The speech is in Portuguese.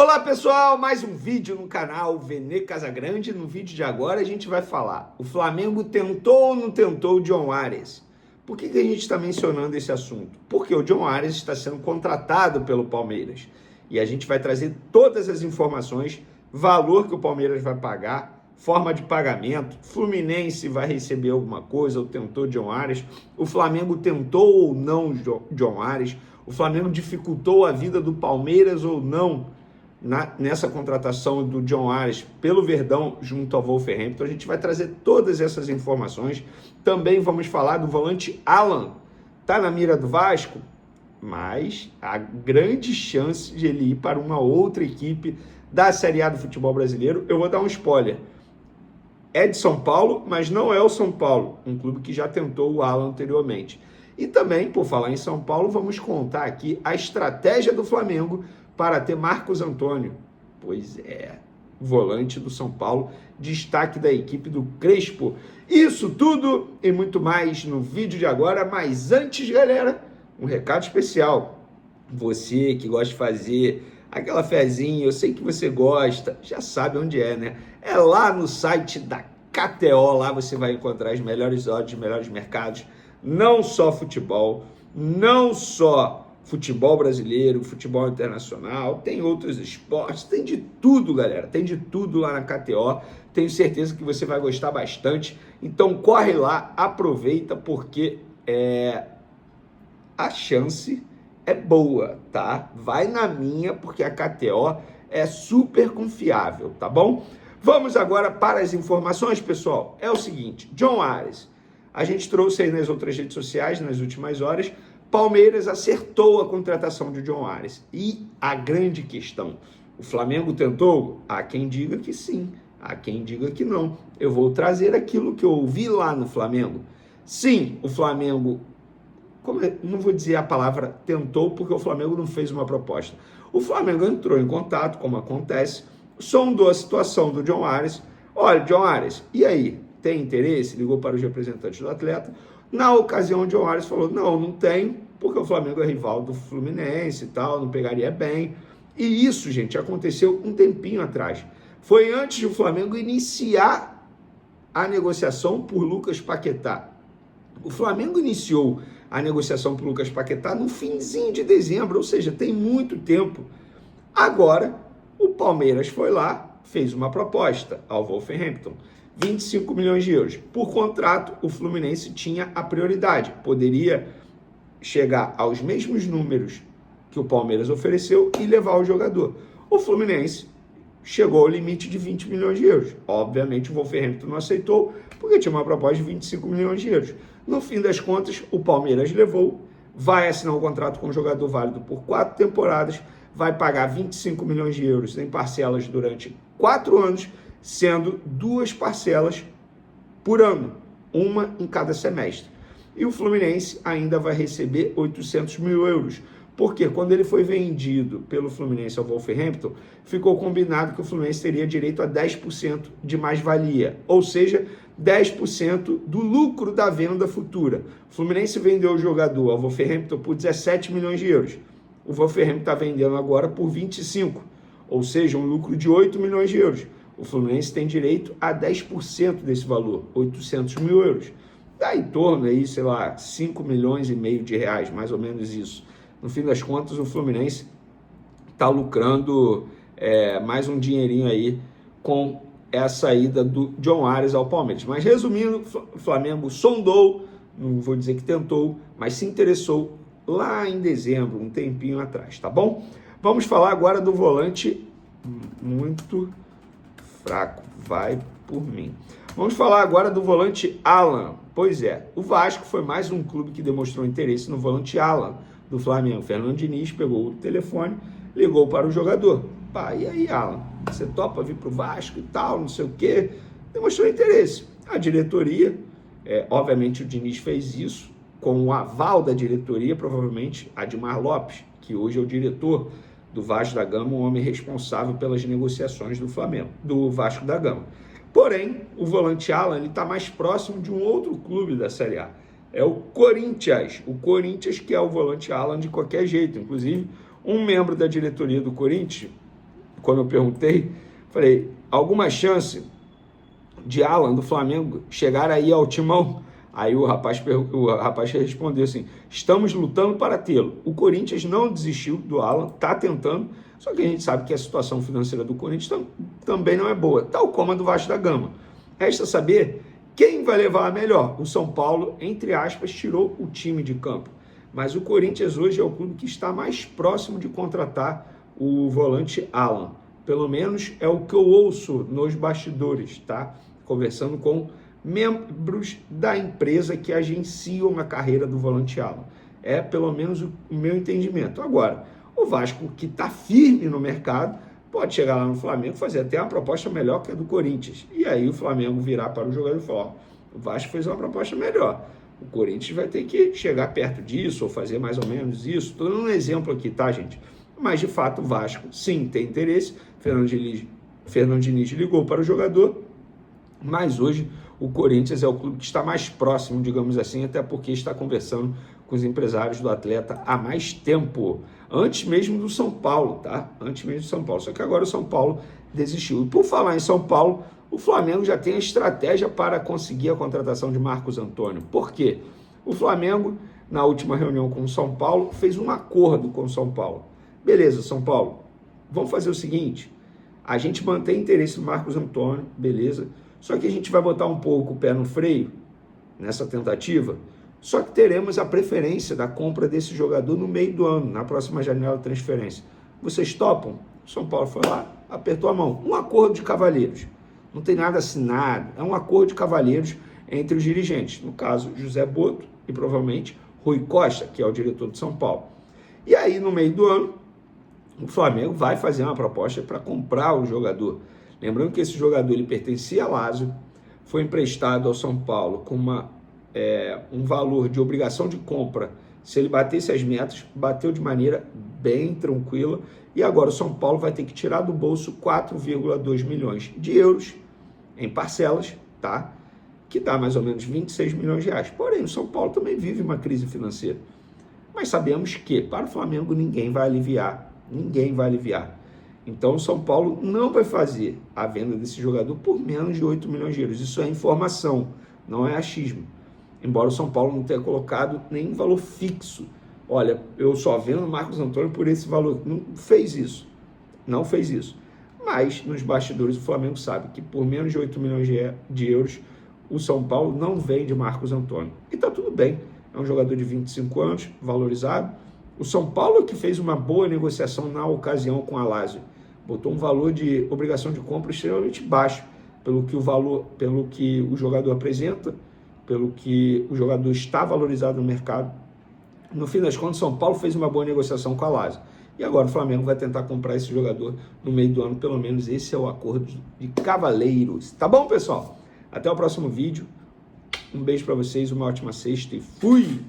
Olá pessoal, mais um vídeo no canal Vene Casagrande. No vídeo de agora a gente vai falar: o Flamengo tentou ou não tentou o John Arias? Por que a gente está mencionando esse assunto? Porque o John Arias está sendo contratado pelo Palmeiras e a gente vai trazer todas as informações, valor que o Palmeiras vai pagar, forma de pagamento, Fluminense vai receber alguma coisa ou tentou John Arias, o Flamengo tentou ou não John Arias, o Flamengo dificultou a vida do Palmeiras ou não nessa contratação do John Arias pelo Verdão junto ao Wolverhampton. A gente vai trazer todas essas informações. Também vamos falar do volante Alan. Está na mira do Vasco, mas há grande chance de ele ir para uma outra equipe da Série A do futebol brasileiro. Eu vou dar um spoiler. É de São Paulo, mas não é o São Paulo, um clube que já tentou o Alan anteriormente. E também, por falar em São Paulo, vamos contar aqui a estratégia do Flamengo para ter Marcos Antônio. Pois é, volante do São Paulo, destaque da equipe do Crespo. Isso tudo e muito mais no vídeo de agora, mas antes, galera, um recado especial. Você que gosta de fazer aquela fezinha, eu sei que você gosta, já sabe onde é, né? É lá no site da KTO, lá você vai encontrar as melhores odds, os melhores mercados, não só futebol, não só futebol brasileiro, futebol internacional, tem outros esportes, tem de tudo, galera, tem de tudo lá na KTO, tenho certeza que você vai gostar bastante, então corre lá, aproveita, porque a chance é boa, tá? Vai na minha, porque a KTO é super confiável, tá bom? Vamos agora para as informações, pessoal. É o seguinte, John Arias, a gente trouxe aí nas outras redes sociais, nas últimas horas, Palmeiras acertou a contratação de John Arias. E a grande questão, o Flamengo tentou? Há quem diga que sim, há quem diga que não. Eu vou trazer aquilo que eu ouvi lá no Flamengo. Sim, o Flamengo, não vou dizer a palavra tentou, porque o Flamengo não fez uma proposta. O Flamengo entrou em contato, como acontece, sondou a situação do John Arias. Olha, John Arias, e aí? Tem interesse? Ligou para os representantes do atleta. Na ocasião, o John Arias falou: não tem, porque o Flamengo é rival do Fluminense e tal, não pegaria bem. E isso, gente, aconteceu um tempinho atrás. Foi antes do Flamengo iniciar a negociação por Lucas Paquetá. O Flamengo iniciou a negociação por Lucas Paquetá no finzinho de dezembro, ou seja, tem muito tempo. Agora, o Palmeiras foi lá, fez uma proposta ao Wolverhampton. 25 milhões de euros. Por contrato, o Fluminense tinha a prioridade. Poderia chegar aos mesmos números que o Palmeiras ofereceu e levar o jogador. O Fluminense chegou ao limite de 20 milhões de euros. Obviamente, o Wolverhampton não aceitou, porque tinha uma proposta de 25 milhões de euros. No fim das contas, o Palmeiras levou, vai assinar um contrato com o jogador válido por 4 temporadas, vai pagar 25 milhões de euros em parcelas durante 4 anos, sendo 2 parcelas por ano, uma em cada semestre. E o Fluminense ainda vai receber 800 mil euros, porque quando ele foi vendido pelo Fluminense ao Wolverhampton, ficou combinado que o Fluminense teria direito a 10% de mais-valia, ou seja, 10% do lucro da venda futura. O Fluminense vendeu o jogador ao Wolverhampton por 17 milhões de euros. O Wolverhampton está vendendo agora por 25, ou seja, um lucro de 8 milhões de euros. O Fluminense tem direito a 10% desse valor, 800 mil euros. Dá em torno aí, sei lá, 5 milhões e meio de reais, mais ou menos isso. No fim das contas, o Fluminense está lucrando mais um dinheirinho aí com essa ida do John Arias ao Palmeiras. Mas resumindo, o Flamengo sondou, não vou dizer que tentou, mas se interessou lá em dezembro, um tempinho atrás, tá bom? Vamos falar agora do volante muito fraco, vai por mim. Vamos falar agora do volante Alan. Pois é, o Vasco foi mais um clube que demonstrou interesse no volante Alan do Flamengo. Fernando Diniz pegou o telefone, ligou para o jogador. Pá, e aí, Alan, você topa vir para o Vasco e tal, não sei o quê? Demonstrou interesse. A diretoria, obviamente o Diniz fez isso com o aval da diretoria, provavelmente Admar Lopes, que hoje é o diretor do Vasco da Gama, um homem responsável pelas negociações do Flamengo, do Vasco da Gama. Porém, o volante Alan está mais próximo de um outro clube da Série A. É o Corinthians. O Corinthians que é o volante Alan de qualquer jeito. Inclusive, um membro da diretoria do Corinthians quando eu perguntei, falei, alguma chance de Alan, do Flamengo, chegar aí ao timão? Aí o rapaz respondeu assim, estamos lutando para tê-lo. O Corinthians não desistiu do Alan, está tentando, só que a gente sabe que a situação financeira do Corinthians também não é boa, tal como a do Vasco da Gama. Resta saber quem vai levar a melhor. O São Paulo, entre aspas, tirou o time de campo. Mas o Corinthians hoje é o clube que está mais próximo de contratar o volante Alan. Pelo menos é o que eu ouço nos bastidores, tá? Conversando com membros da empresa que agenciam a carreira do volante Alan. É pelo menos o meu entendimento. Agora, o Vasco, que está firme no mercado, pode chegar lá no Flamengo e fazer até uma proposta melhor que a do Corinthians. E aí o Flamengo virar para o jogador e falar, ó, o Vasco fez uma proposta melhor. O Corinthians vai ter que chegar perto disso ou fazer mais ou menos isso. Estou dando um exemplo aqui, tá, gente? Mas, de fato, o Vasco, sim, tem interesse. Fernando Diniz ligou para o jogador, mas hoje o Corinthians é o clube que está mais próximo, digamos assim, até porque está conversando com os empresários do atleta há mais tempo. Antes mesmo do São Paulo, tá? Antes mesmo do São Paulo. Só que agora o São Paulo desistiu. E por falar em São Paulo, o Flamengo já tem a estratégia para conseguir a contratação de Marcos Antônio. Por quê? O Flamengo, na última reunião com o São Paulo, fez um acordo com o São Paulo. Beleza, São Paulo, vamos fazer o seguinte, a gente mantém interesse no Marcos Antônio, beleza, só que a gente vai botar um pouco o pé no freio nessa tentativa, só que teremos a preferência da compra desse jogador no meio do ano, na próxima janela de transferência. Vocês topam? O São Paulo foi lá, apertou a mão. Um acordo de cavalheiros. Não tem nada assinado, é um acordo de cavalheiros entre os dirigentes. No caso, José Boto e provavelmente Rui Costa, que é o diretor de São Paulo. E aí, no meio do ano, o Flamengo vai fazer uma proposta para comprar o jogador. Lembrando que esse jogador ele pertencia a Lazio, foi emprestado ao São Paulo com um valor de obrigação de compra. Se ele batesse as metas, bateu de maneira bem tranquila. E agora o São Paulo vai ter que tirar do bolso 4,2 milhões de euros em parcelas, tá? Que dá mais ou menos 26 milhões de reais. Porém, o São Paulo também vive uma crise financeira. Mas sabemos que para o Flamengo ninguém vai aliviar. Ninguém vai aliviar. Então o São Paulo não vai fazer a venda desse jogador por menos de 8 milhões de euros. Isso é informação, não é achismo. Embora o São Paulo não tenha colocado nenhum valor fixo. Olha, eu só vendo o Marcos Antônio por esse valor. Não fez isso. Não fez isso. Mas nos bastidores o Flamengo sabe que por menos de 8 milhões de euros o São Paulo não vende Marcos Antônio. E tá tudo bem. É um jogador de 25 anos, valorizado. O São Paulo que fez uma boa negociação na ocasião com a Lazio. Botou um valor de obrigação de compra extremamente baixo, pelo que o jogador apresenta, pelo que o jogador está valorizado no mercado. No fim das contas, o São Paulo fez uma boa negociação com a Lazio. E agora o Flamengo vai tentar comprar esse jogador no meio do ano, pelo menos esse é o acordo de cavaleiros. Tá bom, pessoal? Até o próximo vídeo. Um beijo para vocês, uma ótima sexta e fui!